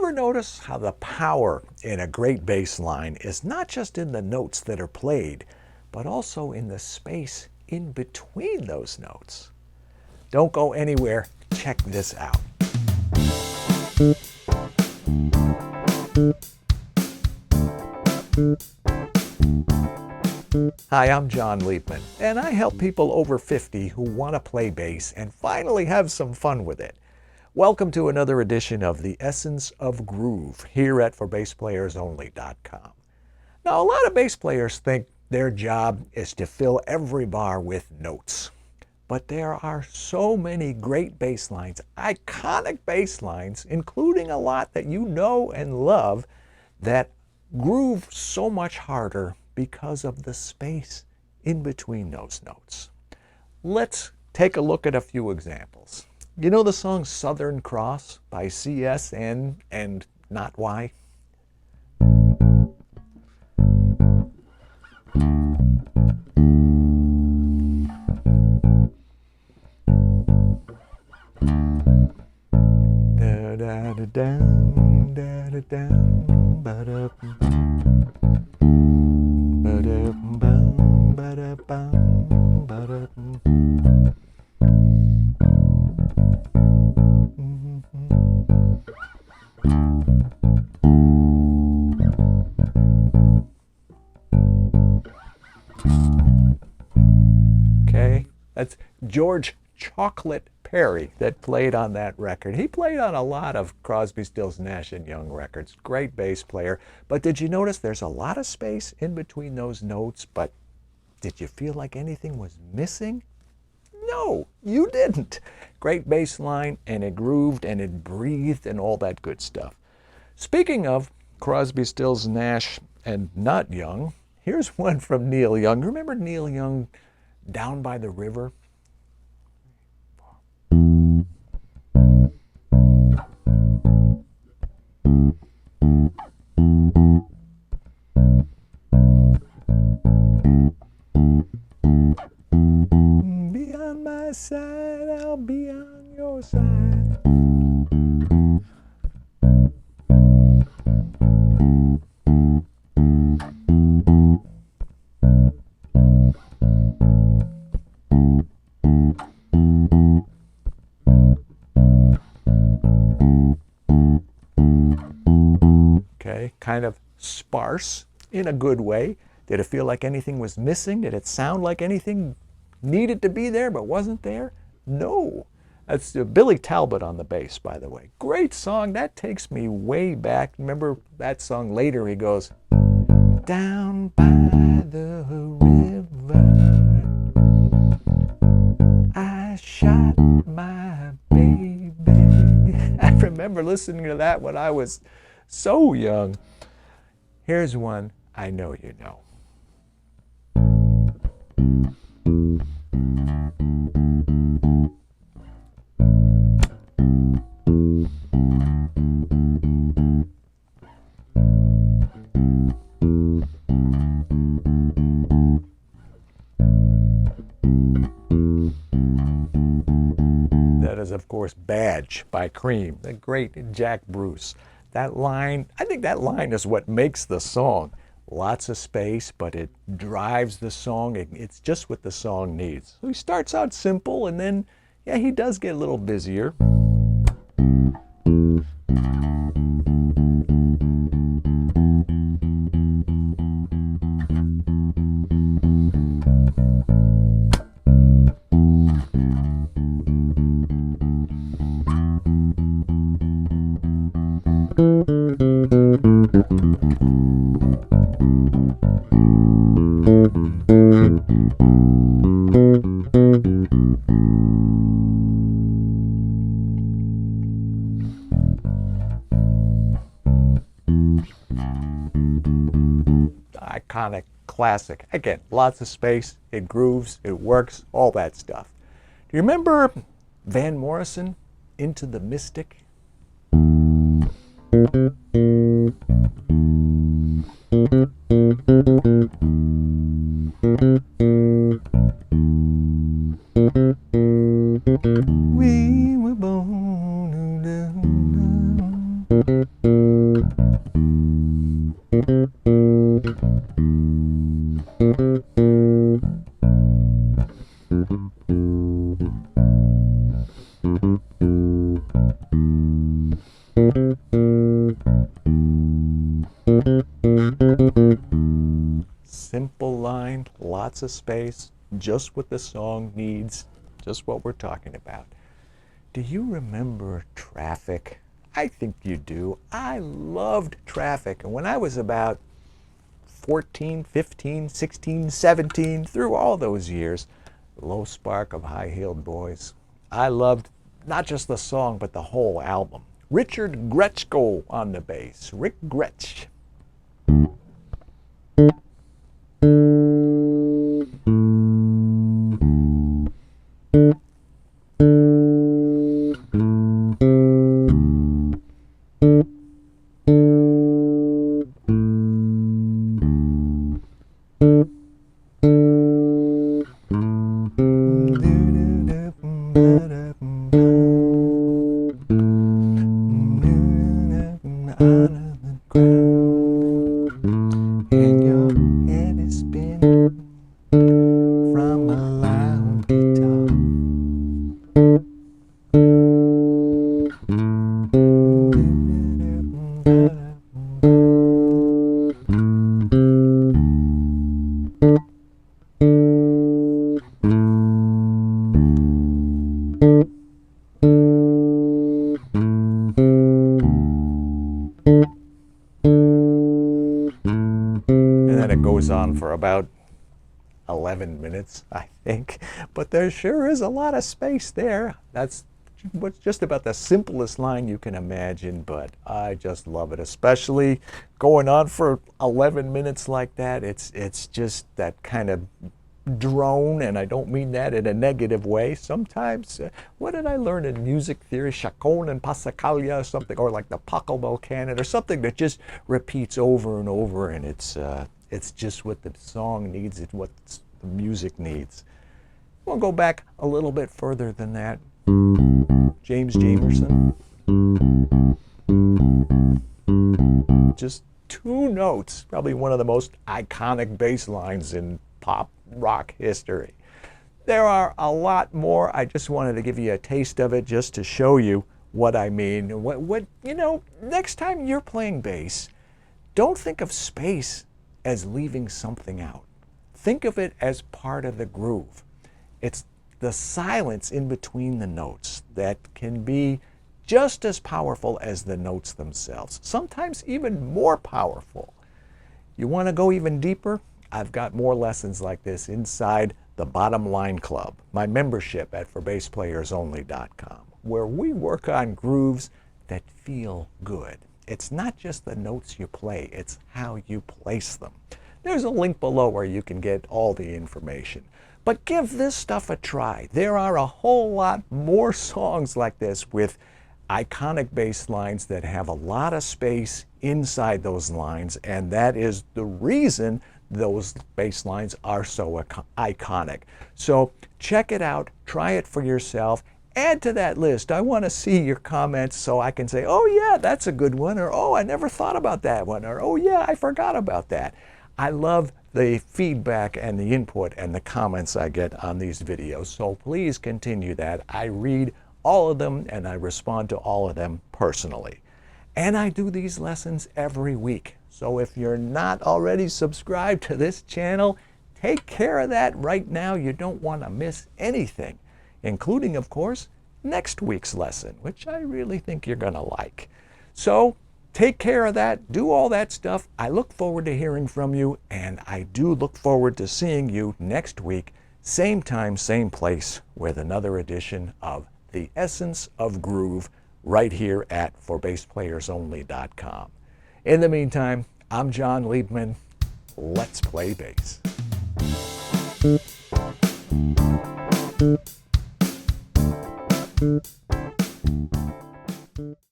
ever notice how the power in a great bass line is not just in the notes that are played, but also in the space in between those notes? Don't go anywhere. Check this out. Hi, I'm John Liebman, and I help people over 50 who want to play bass and finally have some fun with it. Welcome to another edition of The Essence of Groove here at ForBassPlayersOnly.com. Now, a lot of bass players think their job is to fill every bar with notes. But there are so many great bass lines, iconic bass lines, including a lot that you know and love, that groove so much harder because of the space in between those notes. Let's take a look at a few examples. You know the song Southern Cross by C.S. and not Y? Da da da down, da da down, ba da ba da bum, ba da bum, ba da bum. Okay, that's George Chocolate Perry that played on that record. He played on a lot of Crosby, Stills, Nash & Young records. Great bass player. But did you notice there's a lot of space in between those notes, but did you feel like anything was missing? No, you didn't. Great bass line, and it grooved and it breathed and all that good stuff. Speaking of Crosby, Stills, Nash & not Young, here's one from Neil Young. Remember Neil Young, Down by the River? Be on my side, I'll be on your side. Okay, kind of sparse in a good way. Did it feel like anything was missing? Did it sound like anything needed to be there but wasn't there? No. That's Billy Talbot on the bass, by the way. Great song. That takes me way back. Remember that song later? He goes, down by the river, I shot my baby. I remember listening to that when I was so young. Here's one I know you know. That is, of course, Badge by Cream, the great Jack Bruce. That line, I think that line is what makes the song. Lots of space, but it drives the song. It's just what the song needs. So he starts out simple, and then, yeah, he does get a little busier. Iconic, classic. Again, lots of space, it grooves, it works, all that stuff. Do you remember Van Morrison, Into the Mystic? We were born. Simple line, lots of space, just what the song needs, just what we're talking about. Do you remember Traffic? I think you do. I loved Traffic. And when I was about 14, 15, 16, 17, through all those years, Low Spark of High-Heeled Boys, I loved not just the song, but the whole album. Richard Grechko on the bass. Rick Gretsch. And your head is spinning from a loud guitar. And then it goes on for about 11 minutes, I think. But there sure is a lot of space there. That's just about the simplest line you can imagine, but I just love it, especially going on for 11 minutes like that. It's just that kind of drone, and I don't mean that in a negative way. Sometimes, what did I learn in music theory? Chaconne and Passacaglia or something, or like the Pachelbel canon, or something that just repeats over and over, and it's just what the song needs, it's what the music needs. We'll go back a little bit further than that. James Jamerson. Just two notes, probably one of the most iconic bass lines in pop rock history. There are a lot more. I just wanted to give you a taste of it just to show you what I mean. What you know, next time you're playing bass, don't think of space as leaving something out. Think of it as part of the groove. It's the silence in between the notes that can be just as powerful as the notes themselves, sometimes even more powerful. You want to go even deeper? I've got more lessons like this inside the Bottom Line Club, my membership at ForBassPlayersOnly.com, where we work on grooves that feel good. It's not just the notes you play, it's how you place them. There's a link below where you can get all the information. But give this stuff a try. There are a whole lot more songs like this with iconic bass lines that have a lot of space inside those lines, and that is the reason those bass lines are so iconic. So check it out, try it for yourself, add to that list. I want to see your comments so I can say, oh yeah, that's a good one, or oh, I never thought about that one, or oh yeah, I forgot about that. I love the feedback and the input and the comments I get on these videos, so please continue that. I read all of them and I respond to all of them personally. And I do these lessons every week. So if you're not already subscribed to this channel, take care of that right now. You don't want to miss anything, including, of course, next week's lesson, which I really think you're going to like. So take care of that. Do all that stuff. I look forward to hearing from you, and I do look forward to seeing you next week, same time, same place, with another edition of The Essence of Groove right here at ForBassPlayersOnly.com. In the meantime, I'm John Liebman. Let's play bass.